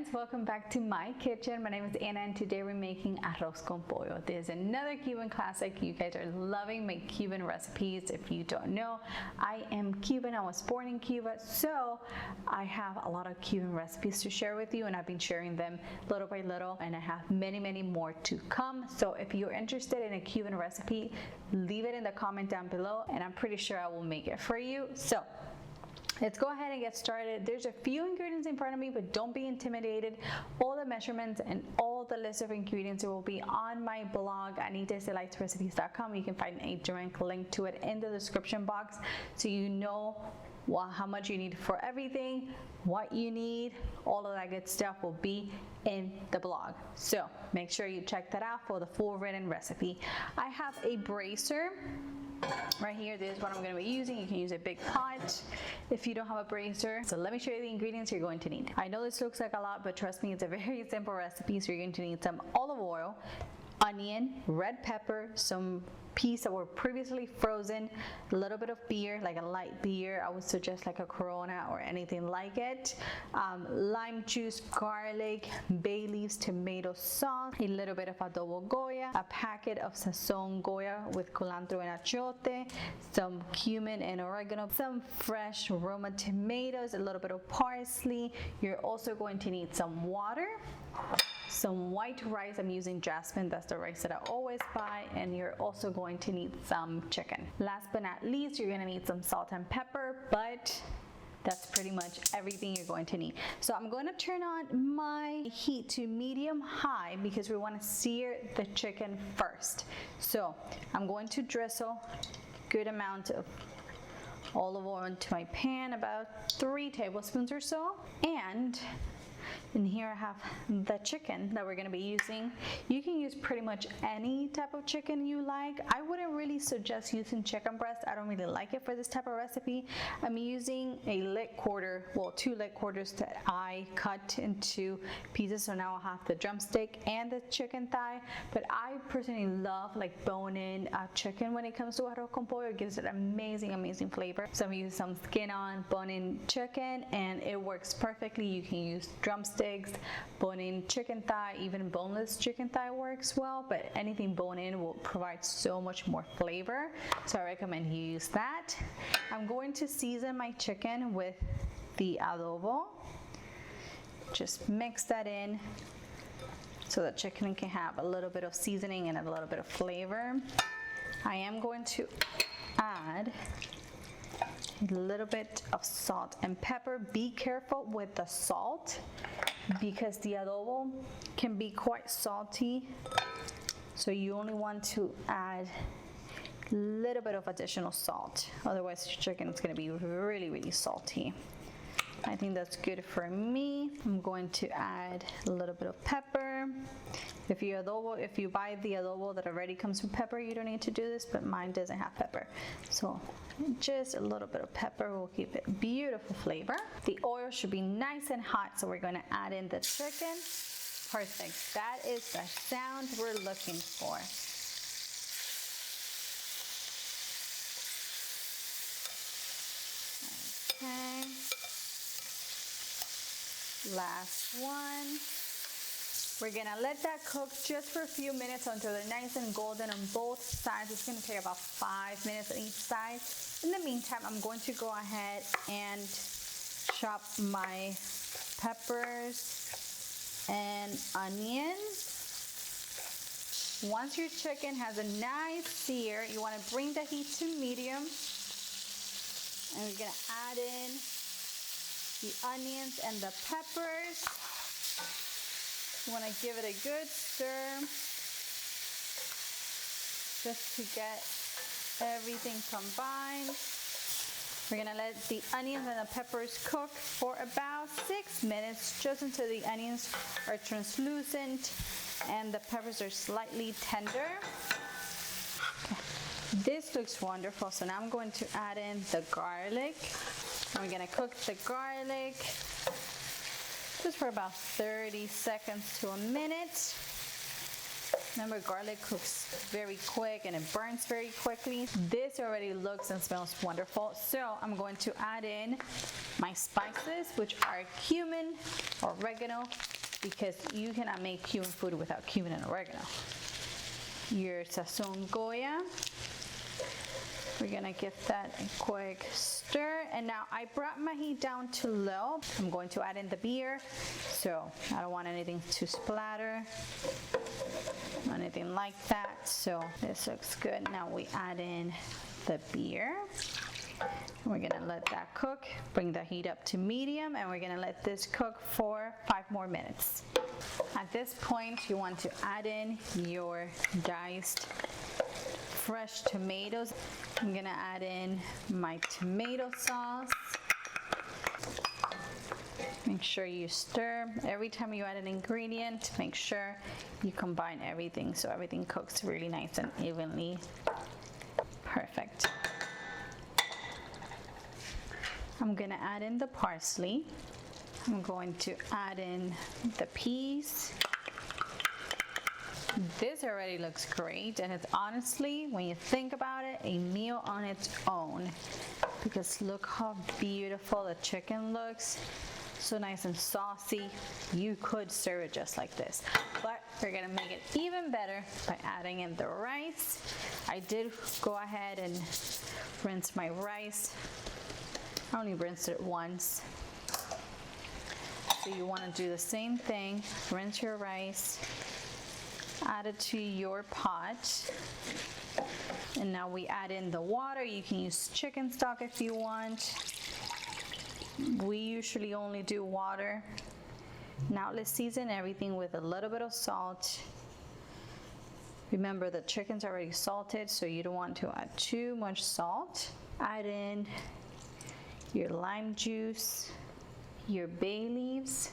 friends, welcome back to my kitchen. My name is Anna and today we're making arroz con pollo. This is another Cuban classic. You guys are loving my Cuban recipes. If you don't know, I am Cuban. I was born in Cuba, so I have a lot of Cuban recipes to share with you, and I've been sharing them little by little, and I have many more to come. So if you're interested in a Cuban recipe, leave it in the comment down below and I'm pretty sure I will make it for you. So let's go ahead and get started. There's a few ingredients in front of me, but don't be intimidated. All the measurements and all the list of ingredients will be on my blog, anitasdelightsrecipes.com. You can find a direct link to it in the description box so you know how much you need for everything, what you need, all of that good stuff will be in the blog. So make sure you check that out for the full written recipe. I have a bracer right here. This is what I'm going to be using. You can use a big pot if you don't have a bracer. So let me show you the ingredients you're going to need. I know this looks like a lot, but trust me, it's a very simple recipe. So you're going to need some olive oil, onion, red pepper, some peas that were previously frozen, a little bit of beer, like a light beer. I would suggest like a Corona or anything like it. Lime juice, garlic, bay leaves, tomato sauce, a little bit of adobo Goya, a packet of sazon Goya with culantro and achiote, some cumin and oregano, some fresh Roma tomatoes, a little bit of parsley. You're also going to need some water, some white rice. I'm using jasmine, that's the rice that I always buy, and you're also going to need some chicken. Last but not least, you're going to need some salt and pepper, but that's pretty much everything you're going to need. So I'm going to turn on my heat to medium high because we want to sear the chicken first. So I'm going to drizzle a good amount of olive oil into my pan, about 3 tablespoons or so, and in here I have the chicken that we're going to be using. You can use pretty much any type of chicken you like. I wouldn't really suggest using chicken breast. I don't really like it for this type of recipe. I'm using a leg quarter, well, 2 leg quarters that I cut into pieces. So now I have the drumstick and the chicken thigh. But I personally love like bone-in chicken when it comes to arroz con pollo. It gives it amazing flavor. So I'm using some skin-on bone-in chicken and it works perfectly. You can use drumsticks, bone-in chicken thigh, even boneless chicken thigh works well, but anything bone-in will provide so much more flavor, so I recommend you use that. I'm going to season my chicken with the adobo. Just mix that in so the chicken can have a little bit of seasoning and a little bit of flavor. I am going to add a little bit of salt and pepper. Be careful with the salt because the adobo can be quite salty, so you only want to add a little bit of additional salt, otherwise your chicken is going to be really salty. I think that's good for me. I'm going to add a little bit of pepper. If you buy the adobo that already comes with pepper, you don't need to do this, but mine doesn't have pepper. So just a little bit of pepper will give it beautiful flavor. The oil should be nice and hot, so we're going to add in the chicken. Perfect. That is the sound we're looking for. Okay. Last one. We're gonna let that cook just for a few minutes until they're nice and golden on both sides. It's gonna take about 5 minutes on each side. In the meantime, I'm going to go ahead and chop my peppers and onions. Once your chicken has a nice sear, you wanna bring the heat to medium. And we're gonna add in the onions and the peppers. You want to give it a good stir just to get everything combined. We're going to let the onions and the peppers cook for about 6 minutes, just until the onions are translucent and the peppers are slightly tender. Okay. This looks wonderful, so now I'm going to add in the garlic. And we're going to cook the garlic just for about 30 seconds to a minute. Remember, garlic cooks very quick and it burns very quickly. This already looks and smells wonderful. So I'm going to add in my spices, which are cumin, oregano, because you cannot make Cuban food without Cuban and oregano. Your sazon Goya. We're gonna give that a quick stir, and now I brought my heat down to low. I'm going to add in the beer, so I don't want anything to splatter, anything like that. So this looks good. Now we add in the beer. We're gonna let that cook, bring the heat up to medium, and we're gonna let this cook for 5 more minutes. At this point, you want to add in your diced fresh tomatoes. I'm gonna add in my tomato sauce. Make sure you stir. Every time you add an ingredient, make sure you combine everything so everything cooks really nice and evenly. Perfect. I'm gonna add in the parsley. I'm going to add in the peas. This already looks great, and it's honestly, when you think about it, a meal on its own, because look how beautiful the chicken looks. So nice and saucy. You could serve it just like this, but we're gonna make it even better by adding in the rice. I did go ahead and rinse my rice. I only rinsed it once. So you wanna do the same thing, rinse your rice, add it to your pot, and now we add in the water. You can use chicken stock if you want. We usually only do water. Now let's season everything with a little bit of salt. Remember, the chicken's already salted, so you don't want to add too much salt. Add in your lime juice, your bay leaves.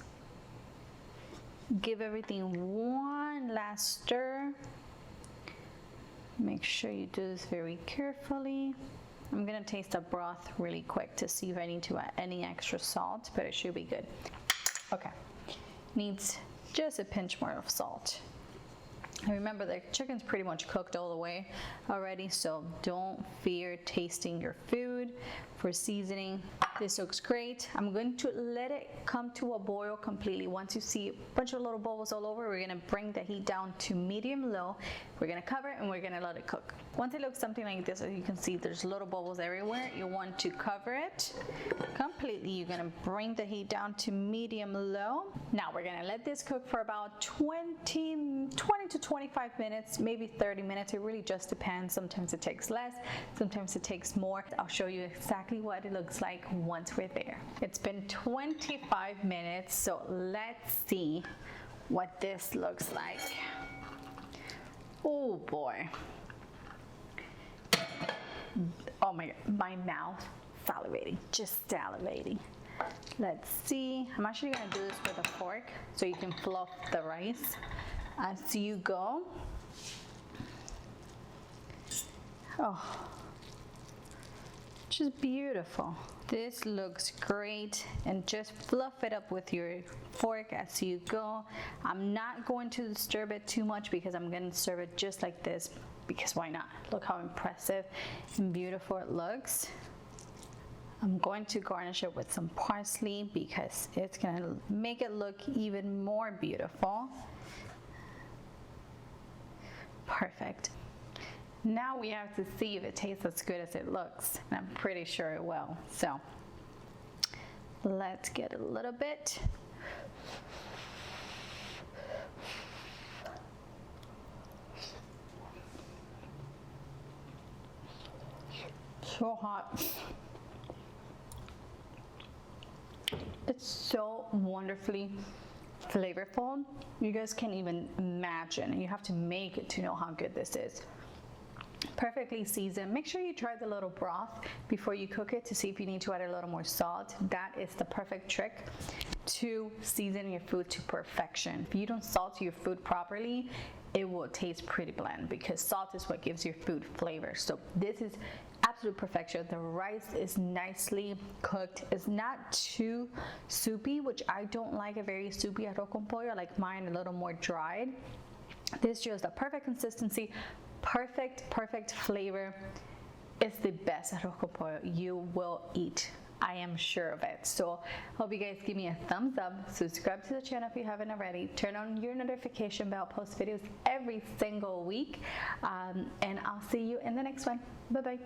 Give everything one last stir. Make sure you do this very carefully. I'm gonna taste the broth really quick to see if I need to add any extra salt, but it should be good. Okay, needs just a pinch more of salt. And remember, the chicken's pretty much cooked all the way already, so don't fear tasting your food for seasoning. This looks great. I'm going to let it come to a boil completely. Once you see a bunch of little bubbles all over, we're gonna bring the heat down to medium low. We're gonna cover it and we're gonna let it cook. Once it looks something like this, as you can see, there's little bubbles everywhere. You want to cover it completely. You're gonna bring the heat down to medium low. Now we're gonna let this cook for about 20 to 25 minutes, maybe 30 minutes. It really just depends. Sometimes it takes less, sometimes it takes more. I'll show you exactly what it looks like once we're there. It's been 25 minutes, so let's see what this looks like. Oh boy. Oh my God, my mouth salivating, just salivating. Let's see. I'm actually gonna do this with a fork so you can fluff the rice as you go. Oh, just beautiful. This looks great, and just fluff it up with your fork as you go. I'm not going to disturb it too much because I'm going to serve it just like this, because why not? Look how impressive and beautiful it looks. I'm going to garnish it with some parsley because it's going to make it look even more beautiful. Perfect. Now we have to see if it tastes as good as it looks, and I'm pretty sure it will. So let's get a little bit. So hot. It's so wonderfully flavorful. You guys can't even imagine. You have to make it to know how good this is. Perfectly seasoned. Make sure you try the little broth before you cook it to see if you need to add a little more salt. That is the perfect trick to season your food to perfection. If you don't salt your food properly, it will taste pretty bland, because salt is what gives your food flavor. So this is absolute perfection. The rice is nicely cooked. It's not too soupy, which I don't like a very soupy arroz con pollo. I like mine a little more dried. This is just the perfect consistency, perfect flavor. It's the best arroz con pollo you will eat. I am sure of it. So hope you guys give me a thumbs up, subscribe to the channel if you haven't already, turn on your notification bell, post videos every single week, and I'll see you in the next one. Bye bye.